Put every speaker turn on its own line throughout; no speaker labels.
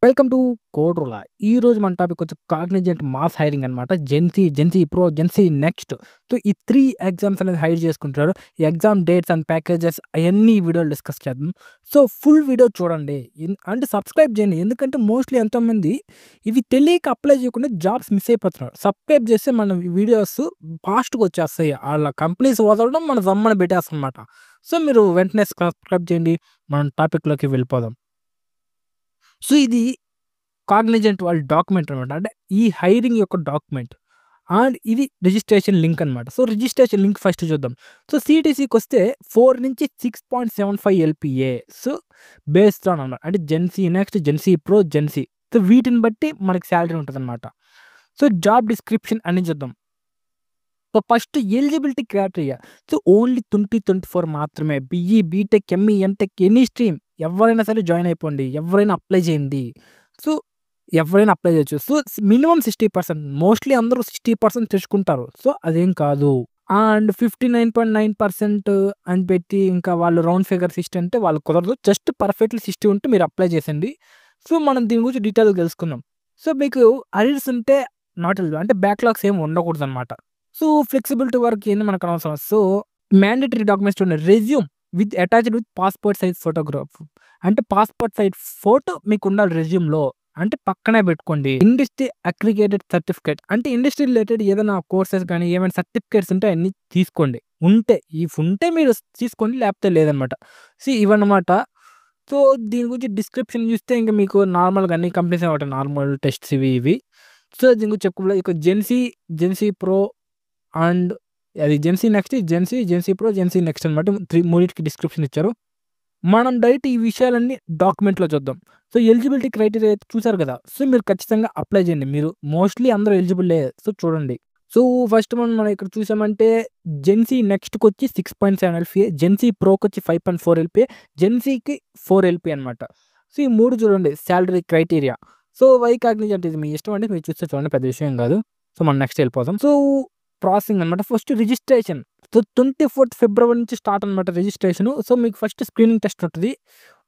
Welcome to కోడ్రోలా. ఈరోజు మన topic వచ్చి కాగ్నిజెంట్ మాస్ హైరింగ్ అనమాట. Gen Z pro, Gen Z next. So, ఈ 3 ఎగ్జామ్స్ అనేది హైర్ చేసుకుంటారు. ఈ ఎగ్జామ్ డేట్స్ అండ్ ప్యాకేజెస్ అయన్నీ ఈ వీడియోలో డిస్కస్ చేద్దాం. సో, ఫుల్ వీడియో చూడండి. అంటే సబ్స్క్రైబ్ చేయండి. ఎందుకంటే మోస్ట్‌లీ ఎంతోమంది ఇవి తెలియక అప్లై చేయకుండా జాబ్స్ మిస్ అయిపోతున్నారు. సబ్స్క్రైబ్ చేస్తే మన వీడియోస్ ఫాస్ట్‌గా వచ్చేస్తాయి. ఆళ్ళ కంపెనీస్ వదలడం మన జమ్మన పెట్టేస్తారనమాట. సో, మీరు వెంటనే సబ్స్క్రైబ్ చేయండి. మనం టాపిక్‌లోకి వెళ్ళిపోదాం. సో, ఇది కాగ్నిజెంట్ వాళ్ళ డాక్యుమెంట్ అనమాట. అంటే ఈ హైరింగ్ యొక్క డాక్యుమెంట్. అండ్ ఇది రిజిస్ట్రేషన్ లింక్ అనమాట. సో, రిజిస్ట్రేషన్ లింక్ ఫస్ట్ చూద్దాం. సో, సీటీసీకొస్తే 4-6.75 ఎల్‌పీఏ. సో, బేస్డ్ ఆన్ అన్నమాట. అంటే GenC next, GenC pro, GenC. So, వీటిని బట్టి మనకి సాలరీ ఉంటదనమాట. సో, జాబ్ డిస్క్రిప్షన్ అని చూద్దాం. So, first eligibility criteria. So, only 2024 మాత్రమే. BE, BTech, ME, MTech any stream ఎవరైనా సరే జాయిన్ అయిపోండి. ఎవరైనా అప్లై చేయండి. సో, ఎవరైనా అప్లై చేయొచ్చు. So, minimum 60%. మోస్ట్‌లీ అందరూ 60% తెచ్చుకుంటారు. సో, అదేం కాదు. అండ్ 59.9% అని పెట్టి ఇంకా వాళ్ళు రౌండ్ ఫిగర్స్ 60 అంటే వాళ్ళకి కుదరదు. జస్ట్ పర్ఫెక్ట్‌లీ 60 ఉంటే మీరు అప్లై చేసేయండి. సో, మనం దీని గురించి డీటెయిల్‌గా తెలుసుకుందాం. సో, మీకు అరియర్స్ ఉంటే నాట్ ఎలిజిబుల్. అంటే బ్యాక్‌లాగ్స్ ఏమి ఉండకూడదనమాట. సో, ఫ్లెక్సిబిలిటీ వరకు ఏంది మనకు అనవసరం. సో, మ్యాండేటరీ డాక్యుమెంట్స్ చూడండి. Resume attached with passport size photograph. అంటే పాస్‌పోర్ట్ సైజ్ ఫోటో మీకుండాలి రెజ్యూమ్‌లో. అంటే పక్కనే పెట్టుకోండి. Industry aggregated certificate. అంటే ఇండస్ట్రీ రిలేటెడ్ ఏదైనా కోర్సెస్ గాని, ఏమైనా సర్టిఫికేట్స్ ఉంటే అయన్నీ తీసుకోండి. ఉంటే మీరు తీసుకోండి. లేకపోతే లేదనమాట. ఇవన్నమాట. సో, దీని గురించి డిస్క్రిప్షన్ చూస్తే ఇంక మీకు నార్మల్‌గా అన్ని కంపెనీస్ ఉంటాయి. నార్మల్ టెస్ట్స్ ఇవి. సో, దీని గురించి చెప్పుకోవాలి. ఇక జెన్సీ ప్రో అండ్ అది Gen Z next, GenC pro, Gen Z next అనమాట. మూడిటికి డిస్క్రిప్షన్ ఇచ్చారు. మనం డైరెక్ట్ ఈ విషయాలన్నీ డాక్యుమెంట్‌లో చూద్దాం. సో, ఎలిజిబిలిటీ క్రైటీరియా అయితే చూసారు కదా! సో, మీరు ఖచ్చితంగా అప్లై చేయండి. మీరు మోస్ట్‌లీ అందరూ ఎలిజిబులే. సో, చూడండి. సో, ఫస్ట్ మనం ఇక్కడ చూసామంటే జెన్సీ నెక్స్ట్‌కొచ్చి 6.7 ఎల్‌పీఏ, జెన్సీ ప్రోకొచ్చి 5.4 ఎల్‌పీఏ, జెన్సీకి 4 ఎల్‌పీఏ అనమాట. సో, ఈ 3 చూడండి salary criteria. So, why Cognizant ఇది మీ ఇష్టం అండి. మీరు చూస్తే చూడండి, పెద్ద విషయం కాదు. సో, మనం నెక్స్ట్ వెళ్ళిపోదాం. సో, ప్రాసెసింగ్ అనమాట. First registration. సో, 24థ్ ఫిబ్రవరి నుంచి స్టార్ట్ అనమాట రిజిస్ట్రేషను. సో, మీకు ఫస్ట్ స్క్రీనింగ్ టెస్ట్ ఉంటది.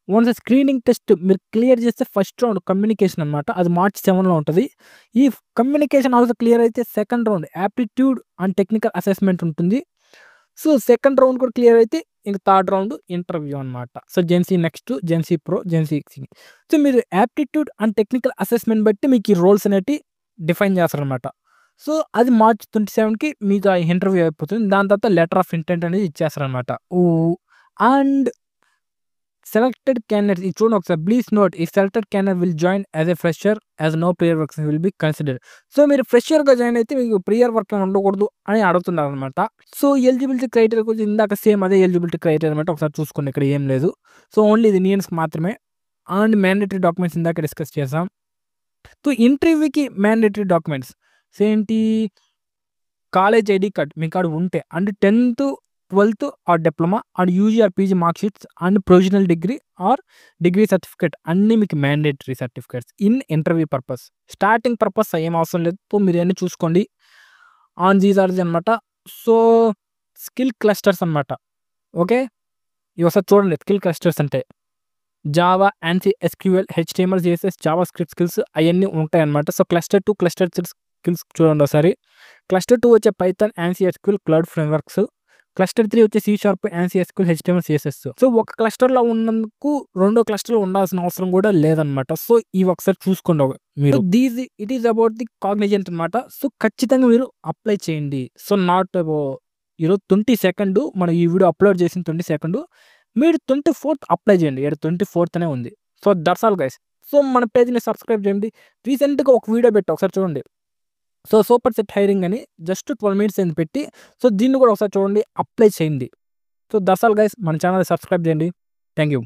వన్స్ స్క్రీనింగ్ టెస్ట్ మీరు క్లియర్ చేస్తే ఫస్ట్ రౌండ్ కమ్యూనికేషన్ అనమాట. అది మార్చ్ 7లో ఉంటది. ఈ కమ్యూనికేషన్ ఆల్సో క్లియర్ అయితే second round aptitude and technical assessment ఉంటుంది. సో, సెకండ్ రౌండ్ కూడా క్లియర్ అయితే ఇంక థర్డ్ రౌండ్ ఇంటర్వ్యూ అనమాట. So, Gen Z next, GenC pro, GenC. So, మీరు యాప్టిట్యూడ్ అండ్ టెక్నికల్ అసెస్మెంట్ బట్టి మీకు ఈ రోల్స్ అనేటివి డిఫైన్ చేస్తారనమాట. సో, అది మార్చ్ 27కి మీకు ఆ ఇంటర్వ్యూ అయిపోతుంది. దాని తర్వాత లెటర్ ఆఫ్ ఇంటెంట్ అనేది ఇచ్చేస్తారనమాట. అండ్ సెలెక్టెడ్ క్యాండిడేట్స్ ఇది చూడండి ఒకసారి. ప్లీజ్ నోట్ ఈ selected candidate will join as a fresher as no prior works will be considered. So, మీరు ఫ్రెషర్‌గా జాయిన్ అయితే మీకు ప్రియర్ వర్క్ ఉండకూడదు అని అడుగుతున్నారనమాట. సో, ఎలిజిబిలిటీ క్రైటీరియా గురించి ఇందాక సేమ్ అదే ఎలిజిబిలిటీ క్రైటీరియా అనమాట. ఒకసారి చూసుకోండి, ఇక్కడ ఏం లేదు. సో, ఓన్లీ ఇది ఇండియన్స్‌కి మాత్రమే. అండ్ మ్యాండేటరీ డాక్యుమెంట్స్ ఇందాక డిస్కస్ చేసాం. సో, ఇంటర్వ్యూకి మ్యాండేటరీ డాక్యుమెంట్స్ ఏంటి? కాలేజ్ ఐడీ కార్డ్ మీ కాడ ఉంటే అండ్ 10థ్, 12థ్ or diploma and UG or PG mark sheets and provisional degree or degree certificate అన్నీ మీకు mandatory certificates in interview purpose. Starting purpose ఏం అవసరం లేదు. సో, మీరు అన్నీ చూసుకోండి. ఆన్ దీస్ ఆర్ అనమాట. సో, స్కిల్ క్లస్టర్స్ అనమాట. ఓకే. ఇవి ఒకసారి చూడండి. స్కిల్ క్లస్టర్స్ అంటే Java, ఆన్సీ, SQL, HTML, CSS, JavaScript skills అయన్నీ ఉంటాయన్నమాట. సో, క్లస్టర్ 2, క్లస్టర్ 3 స్కిల్స్ చూడండి ఒకసారి. క్లస్టర్ 2 వచ్చే Python, ANSI, SQL, cloud frameworks. Cluster 3 వచ్చే C sharp, ANSI, SQL, HTML, CSS. So, ఒక క్లస్టర్‌లో ఉన్నందుకు రెండో క్లస్టర్‌లో ఉండాల్సిన అవసరం కూడా లేదన్నమాట. సో, ఇవి ఒకసారి చూసుకోండి మీరు. It is about the Cognizant అనమాట. సో, ఖచ్చితంగా మీరు అప్లై చేయండి. సో, నాట్ ఈరోజు 22 మనం ఈ వీడియో అప్లోడ్ చేసిన 22 మీరు 24థ్ అప్లై చేయండి. 24థ్ అనే ఉంది. So, that's all guys. So, మన పేజ్‌ని సబ్స్క్రైబ్ చేయండి. రీసెంట్‌గా ఒక వీడియో పెట్టా, ఒకసారి చూడండి. సో, సూపర్ సెట్ హైరింగ్ అని జస్ట్ 12 మినిట్స్ అయింది పెట్టి. సో, దీన్ని కూడా ఒకసారి చూడండి, అప్లై చేయండి. So, that's all guys. మన ఛానెల్‌ని సబ్స్క్రైబ్ చేయండి. Thank you.